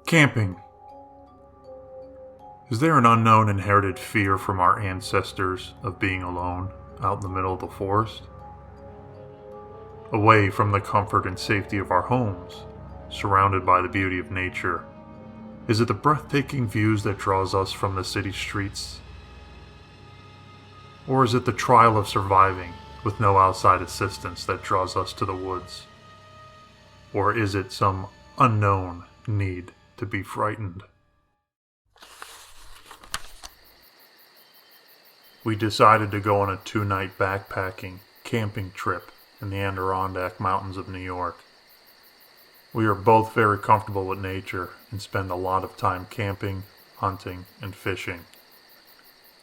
Camping. Is there an unknown inherited fear from our ancestors of being alone out in the middle of the forest? Away from the comfort and safety of our homes, surrounded by the beauty of nature. Is it the breathtaking views that draws us from the city streets? Or is it the trial of surviving with no outside assistance that draws us to the woods? Or is it some unknown need to be frightened? We decided to go on a 2-night backpacking, camping trip in the Adirondack Mountains of New York. We are both very comfortable with nature and spend a lot of time camping, hunting, and fishing.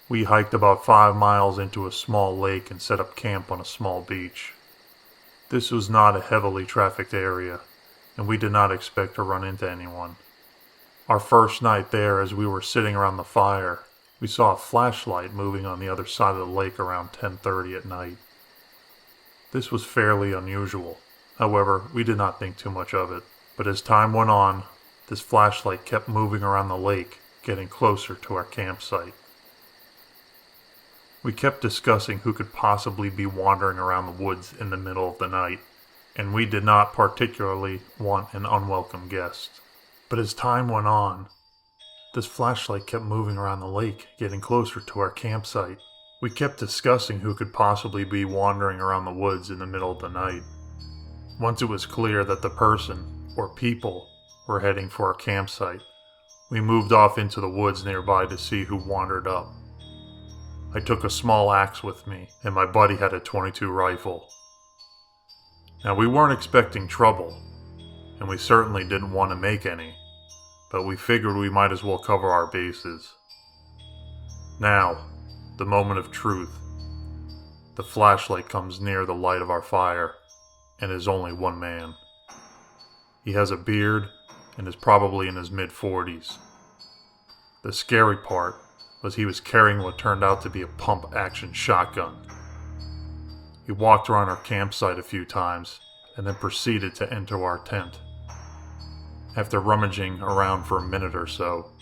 We hiked about 5 miles into a small lake and set up camp on a small beach. This was not a heavily trafficked area, and we did not expect to run into anyone. Our first night there, as we were sitting around the fire, we saw a flashlight moving on the other side of the lake around 10:30 at night. This was fairly unusual. However, we did not think too much of it. But as time went on, this flashlight kept moving around the lake, getting closer to our campsite. We kept discussing who could possibly be wandering around the woods in the middle of the night, and we did not particularly want an unwelcome guest. But as time went on, this flashlight kept moving around the lake, getting closer to our campsite. We kept discussing who could possibly be wandering around the woods in the middle of the night. Once it was clear that the person, or people, were heading for our campsite, we moved off into the woods nearby to see who wandered up. I took a small axe with me, and my buddy had a .22 rifle. Now, we weren't expecting trouble, and we certainly didn't want to make any, but we figured we might as well cover our bases. Now, the moment of truth. The flashlight comes near the light of our fire, and is only one man. He has a beard and is probably in his mid-40s. The scary part was he was carrying what turned out to be a pump-action shotgun. He walked around our campsite a few times and then proceeded to enter our tent. After rummaging around for a minute or so,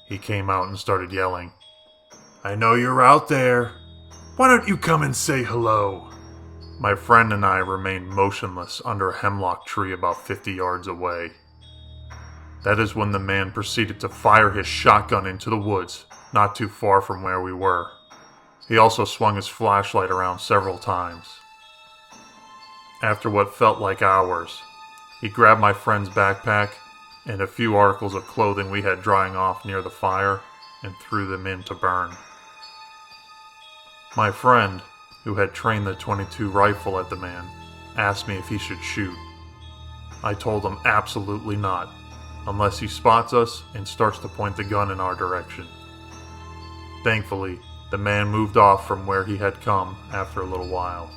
he came out and started yelling, "I know you're out there. Why don't you come and say hello?" My friend and I remained motionless under a hemlock tree about 50 yards away. That is when the man proceeded to fire his shotgun into the woods, not too far from where we were. He also swung his flashlight around several times. After what felt like hours, he grabbed my friend's backpack and a few articles of clothing we had drying off near the fire and threw them in to burn. My friend, who had trained the .22 rifle at the man, asked me if he should shoot. I told him absolutely not, unless he spots us and starts to point the gun in our direction. Thankfully, the man moved off from where he had come after a little while.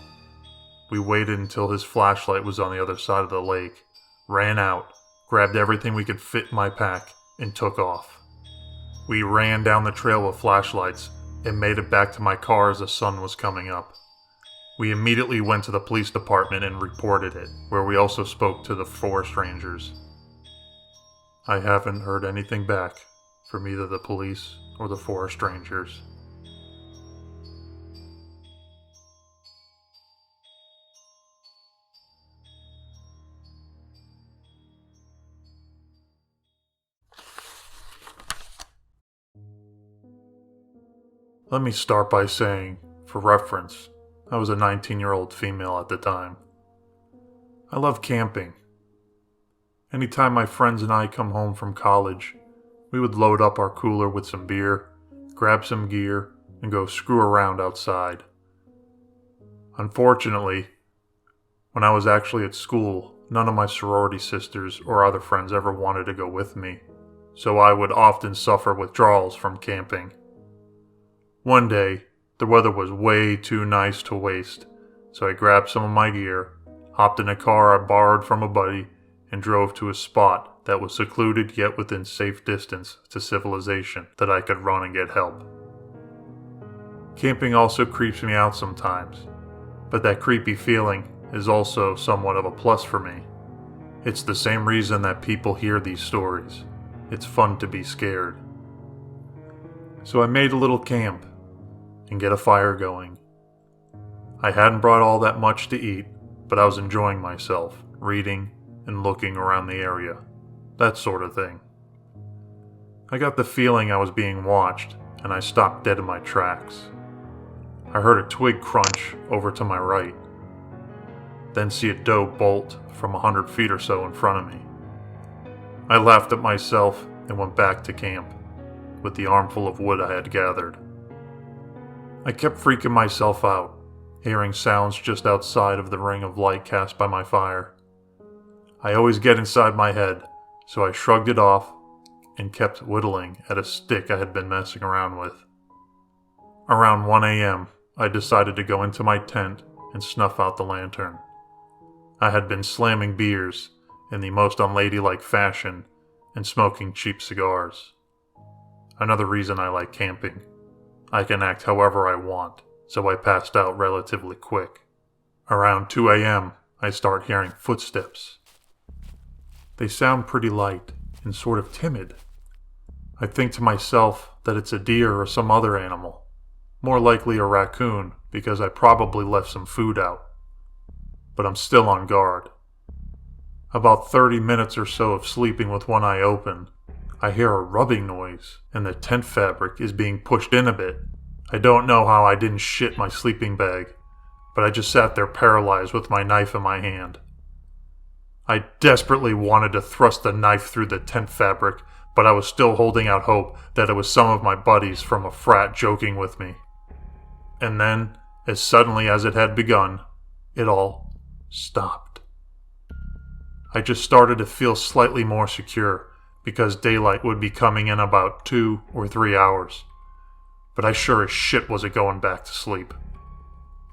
We waited until his flashlight was on the other side of the lake, ran out, grabbed everything we could fit in my pack, and took off. We ran down the trail with flashlights and made it back to my car as the sun was coming up. We immediately went to the police department and reported it, where we also spoke to the forest rangers. I haven't heard anything back from either the police or the forest rangers. Let me start by saying, for reference, I was a 19-year-old female at the time. I love camping. Anytime my friends and I come home from college, we would load up our cooler with some beer, grab some gear, and go screw around outside. Unfortunately, when I was actually at school, none of my sorority sisters or other friends ever wanted to go with me, so I would often suffer withdrawals from camping. One day, the weather was way too nice to waste, so I grabbed some of my gear, hopped in a car I borrowed from a buddy, and drove to a spot that was secluded yet within safe distance to civilization that I could run and get help. Camping also creeps me out sometimes, but that creepy feeling is also somewhat of a plus for me. It's the same reason that people hear these stories. It's fun to be scared. So I made a little camp and get a fire going. I hadn't brought all that much to eat, but I was enjoying myself, reading and looking around the area. That sort of thing. I got the feeling I was being watched, and I stopped dead in my tracks. I heard a twig crunch over to my right, then see a doe bolt from 100 feet or so in front of me. I laughed at myself and went back to camp, with the armful of wood I had gathered. I kept freaking myself out, hearing sounds just outside of the ring of light cast by my fire. I always get inside my head, so I shrugged it off and kept whittling at a stick I had been messing around with. Around 1 a.m., I decided to go into my tent and snuff out the lantern. I had been slamming beers in the most unladylike fashion and smoking cheap cigars. Another reason I like camping. I can act however I want, so I passed out relatively quick. Around 2 a.m., I start hearing footsteps. They sound pretty light and sort of timid. I think to myself that it's a deer or some other animal. More likely a raccoon, because I probably left some food out. But I'm still on guard. About 30 minutes or so of sleeping with one eye open, I hear a rubbing noise, and the tent fabric is being pushed in a bit. I don't know how I didn't shit my sleeping bag, but I just sat there paralyzed with my knife in my hand. I desperately wanted to thrust the knife through the tent fabric, but I was still holding out hope that it was some of my buddies from a frat joking with me. And then, as suddenly as it had begun, it all stopped. I just started to feel slightly more secure, because daylight would be coming in about 2 or 3 hours. But I sure as shit wasn't going back to sleep.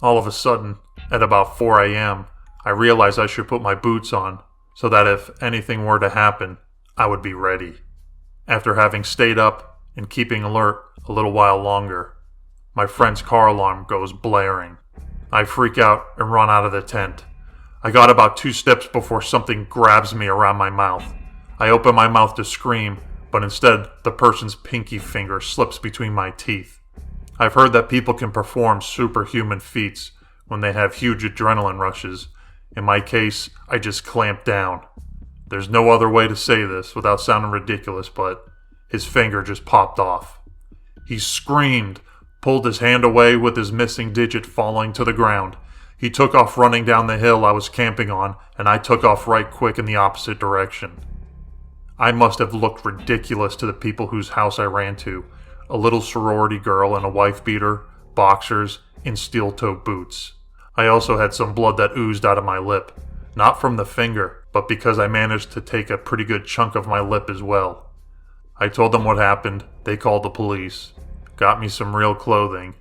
All of a sudden, at about 4 a.m., I realized I should put my boots on, so that if anything were to happen, I would be ready. After having stayed up and keeping alert a little while longer, my friend's car alarm goes blaring. I freak out and run out of the tent. I got about 2 steps before something grabs me around my mouth. I open my mouth to scream, but instead the person's pinky finger slips between my teeth. I've heard that people can perform superhuman feats when they have huge adrenaline rushes. In my case, I just clamped down. There's no other way to say this without sounding ridiculous, but his finger just popped off. He screamed, pulled his hand away with his missing digit falling to the ground. He took off running down the hill I was camping on, and I took off right quick in the opposite direction. I must have looked ridiculous to the people whose house I ran to. A little sorority girl in a wife beater, boxers, and steel-toed boots. I also had some blood that oozed out of my lip. Not from the finger, but because I managed to take a pretty good chunk of my lip as well. I told them what happened, they called the police, got me some real clothing,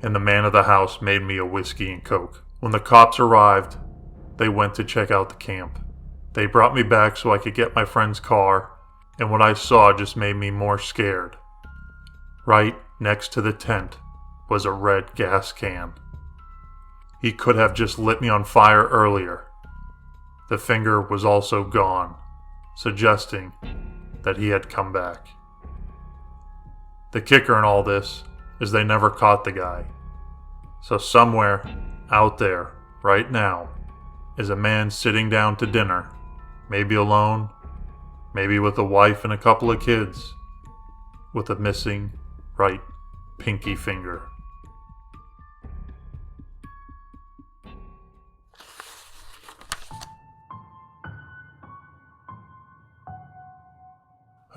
and the man of the house made me a whiskey and coke. When the cops arrived, they went to check out the camp. They brought me back so I could get my friend's car, and what I saw just made me more scared. Right next to the tent was a red gas can. He could have just lit me on fire earlier. The finger was also gone, suggesting that he had come back. The kicker in all this is they never caught the guy. So somewhere out there, right now, is a man sitting down to dinner, maybe alone, maybe with a wife and a couple of kids, with a missing right pinky finger.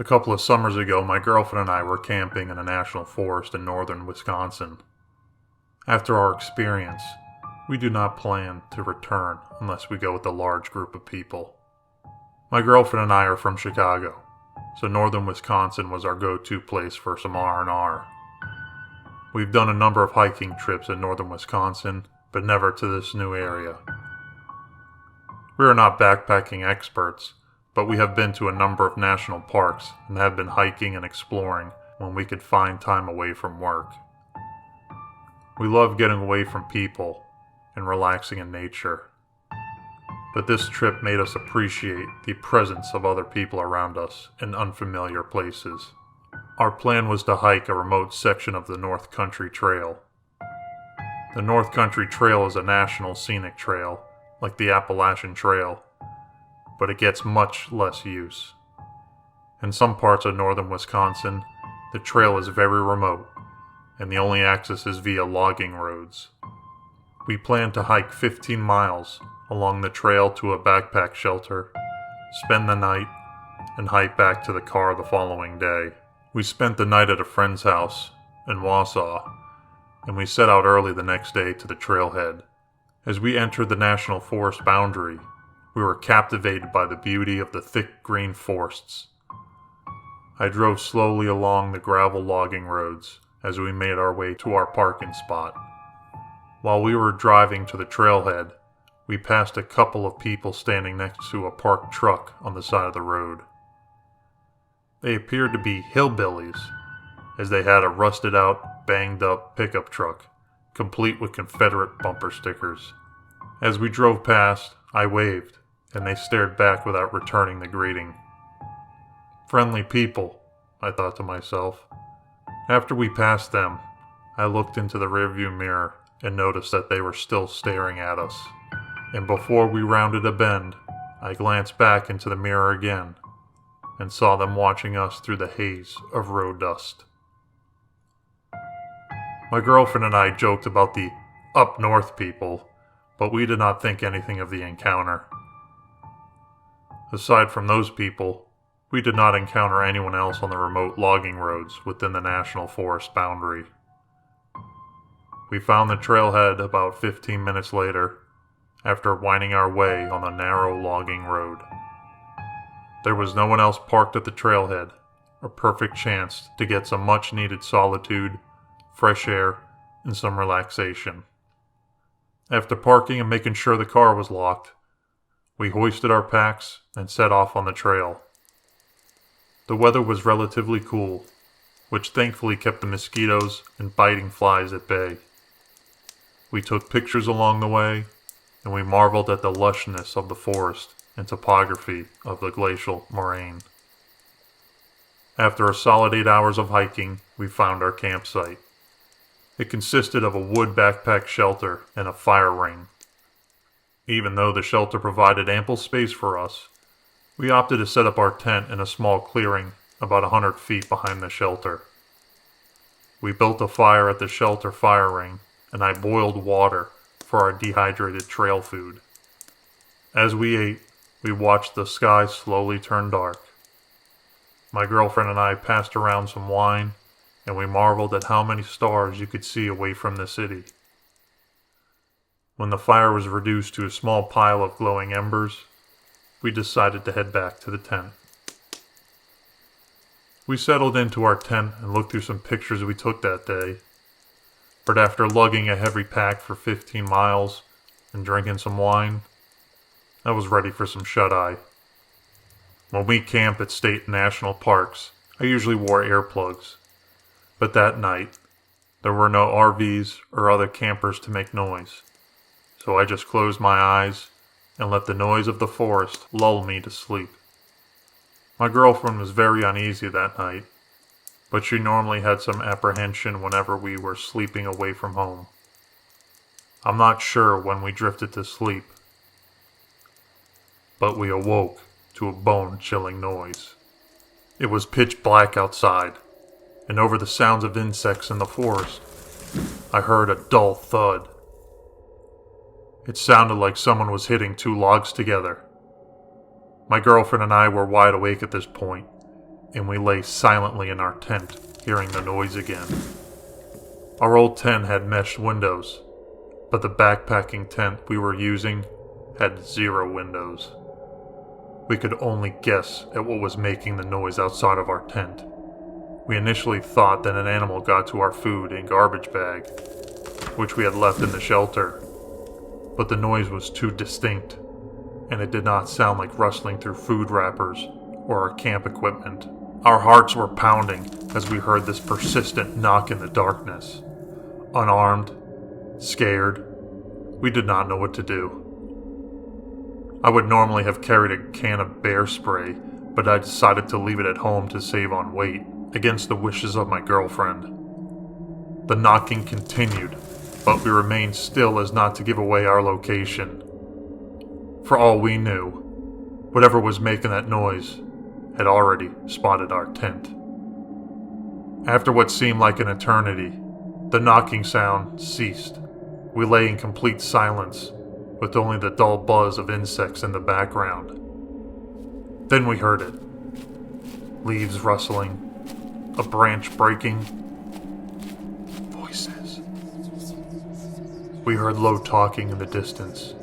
A couple of summers ago, my girlfriend and I were camping in a national forest in northern Wisconsin. After our experience, we do not plan to return unless we go with a large group of people. My girlfriend and I are from Chicago, so northern Wisconsin was our go-to place for some R&R. We've done a number of hiking trips in northern Wisconsin, but never to this new area. We are not backpacking experts, but we have been to a number of national parks and have been hiking and exploring when we could find time away from work. We love getting away from people and relaxing in nature. but this trip made us appreciate the presence of other people around us in unfamiliar places. Our plan was to hike a remote section of the North Country Trail. The North Country Trail is a national scenic trail, like the Appalachian Trail, but it gets much less use. In some parts of northern Wisconsin, the trail is very remote, and the only access is via logging roads. We planned to hike 15 miles along the trail to a backpack shelter, spend the night, and hike back to the car the following day. We spent the night at a friend's house in Wausau, and we set out early the next day to the trailhead. As we entered the national forest boundary, we were captivated by the beauty of the thick green forests. I drove slowly along the gravel logging roads as we made our way to our parking spot. While we were driving to the trailhead, we passed a couple of people standing next to a parked truck on the side of the road. They appeared to be hillbillies, as they had a rusted-out, banged-up pickup truck, complete with Confederate bumper stickers. As we drove past, I waved, and they stared back without returning the greeting. Friendly people, I thought to myself. After we passed them, I looked into the rearview mirror and noticed that they were still staring at us. And before we rounded a bend, I glanced back into the mirror again and saw them watching us through the haze of road dust. My girlfriend and I joked about the up north people, but we did not think anything of the encounter. Aside from those people, we did not encounter anyone else on the remote logging roads within the national forest boundary. We found the trailhead about 15 minutes later, after winding our way on the narrow logging road. There was no one else parked at the trailhead, a perfect chance to get some much-needed solitude, fresh air, and some relaxation. After parking and making sure the car was locked, we hoisted our packs and set off on the trail. The weather was relatively cool, which thankfully kept the mosquitoes and biting flies at bay. We took pictures along the way, and we marveled at the lushness of the forest and topography of the glacial moraine. After a solid 8 hours of hiking, we found our campsite. It consisted of a wood backpack shelter and a fire ring. Even though the shelter provided ample space for us, we opted to set up our tent in a small clearing about 100 feet behind the shelter. We built a fire at the shelter fire ring, and I boiled water for our dehydrated trail food. As we ate, we watched the sky slowly turn dark. My girlfriend and I passed around some wine, and we marveled at how many stars you could see away from the city. When the fire was reduced to a small pile of glowing embers, we decided to head back to the tent. We settled into our tent and looked through some pictures we took that day. But after lugging a heavy pack for 15 miles and drinking some wine, I was ready for some shut-eye. When we camp at state and national parks, I usually wore earplugs. But that night, there were no RVs or other campers to make noise. So I just closed my eyes and let the noise of the forest lull me to sleep. My girlfriend was very uneasy that night, but she normally had some apprehension whenever we were sleeping away from home. I'm not sure when we drifted to sleep, but we awoke to a bone-chilling noise. It was pitch black outside, and over the sounds of insects in the forest, I heard a dull thud. It sounded like someone was hitting two logs together. My girlfriend and I were wide awake at this point, and we lay silently in our tent, hearing the noise again. Our old tent had meshed windows, but the backpacking tent we were using had 0 windows. We could only guess at what was making the noise outside of our tent. We initially thought that an animal got to our food and garbage bag, which we had left in the shelter, but the noise was too distinct, and it did not sound like rustling through food wrappers or our camp equipment. Our hearts were pounding as we heard this persistent knock in the darkness. Unarmed, scared, we did not know what to do. I would normally have carried a can of bear spray, but I decided to leave it at home to save on weight, against the wishes of my girlfriend. The knocking continued, but we remained still as not to give away our location. For all we knew, whatever was making that noise had already spotted our tent. After what seemed like an eternity, the knocking sound ceased. We lay in complete silence, with only the dull buzz of insects in the background. Then we heard it. Leaves rustling, a branch breaking, voices. We heard low talking in the distance.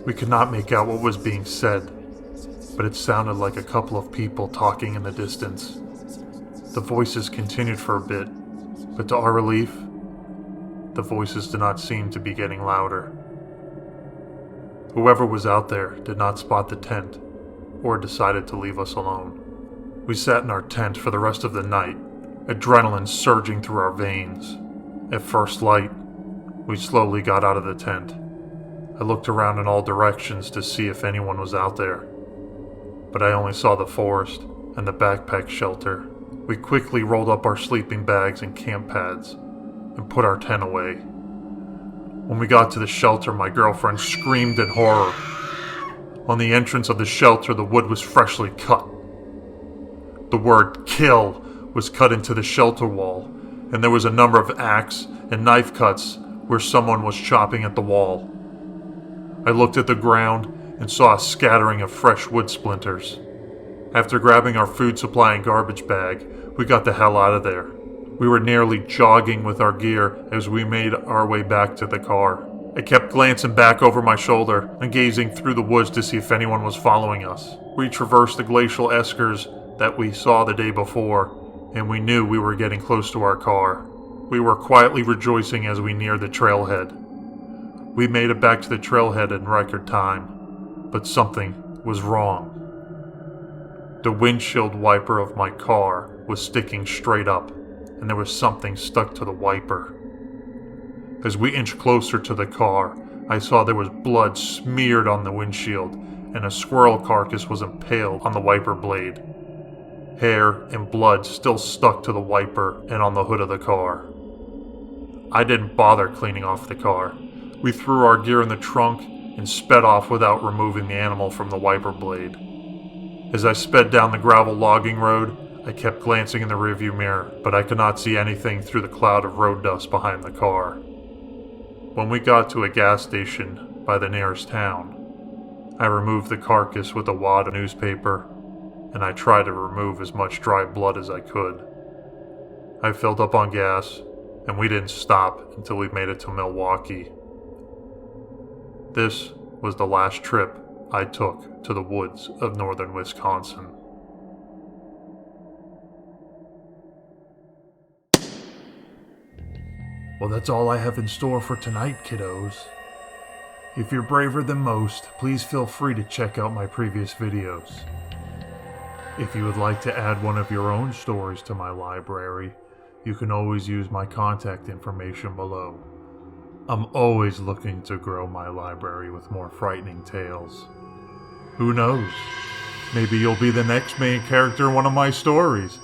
We could not make out what was being said, but it sounded like a couple of people talking in the distance. The voices continued for a bit, but to our relief, the voices did not seem to be getting louder. Whoever was out there did not spot the tent, or decided to leave us alone. We sat in our tent for the rest of the night, adrenaline surging through our veins. At first light, we slowly got out of the tent. I looked around in all directions to see if anyone was out there, but I only saw the forest and the backpack shelter. We quickly rolled up our sleeping bags and camp pads and put our tent away. When we got to the shelter, my girlfriend screamed in horror. On the entrance of the shelter, the wood was freshly cut. The word "kill" was cut into the shelter wall, and there was a number of axe and knife cuts where someone was chopping at the wall. I looked at the ground and saw a scattering of fresh wood splinters. After grabbing our food supply and garbage bag, we got the hell out of there. We were nearly jogging with our gear as we made our way back to the car. I kept glancing back over my shoulder and gazing through the woods to see if anyone was following us. We traversed the glacial eskers that we saw the day before, and we knew we were getting close to our car. We were quietly rejoicing as we neared the trailhead. We made it back to the trailhead in record time, but something was wrong. The windshield wiper of my car was sticking straight up, and there was something stuck to the wiper. As we inched closer to the car, I saw there was blood smeared on the windshield, and a squirrel carcass was impaled on the wiper blade. Hair and blood still stuck to the wiper and on the hood of the car. I didn't bother cleaning off the car. We threw our gear in the trunk and sped off without removing the animal from the wiper blade. As I sped down the gravel logging road, I kept glancing in the rearview mirror, but I could not see anything through the cloud of road dust behind the car. When we got to a gas station by the nearest town, I removed the carcass with a wad of newspaper, and I tried to remove as much dry blood as I could. I filled up on gas, and we didn't stop until we made it to Milwaukee. This was the last trip I took to the woods of northern Wisconsin. Well, that's all I have in store for tonight, kiddos. If you're braver than most, please feel free to check out my previous videos. If you would like to add one of your own stories to my library, you can always use my contact information below. I'm always looking to grow my library with more frightening tales. Who knows? Maybe you'll be the next main character in one of my stories.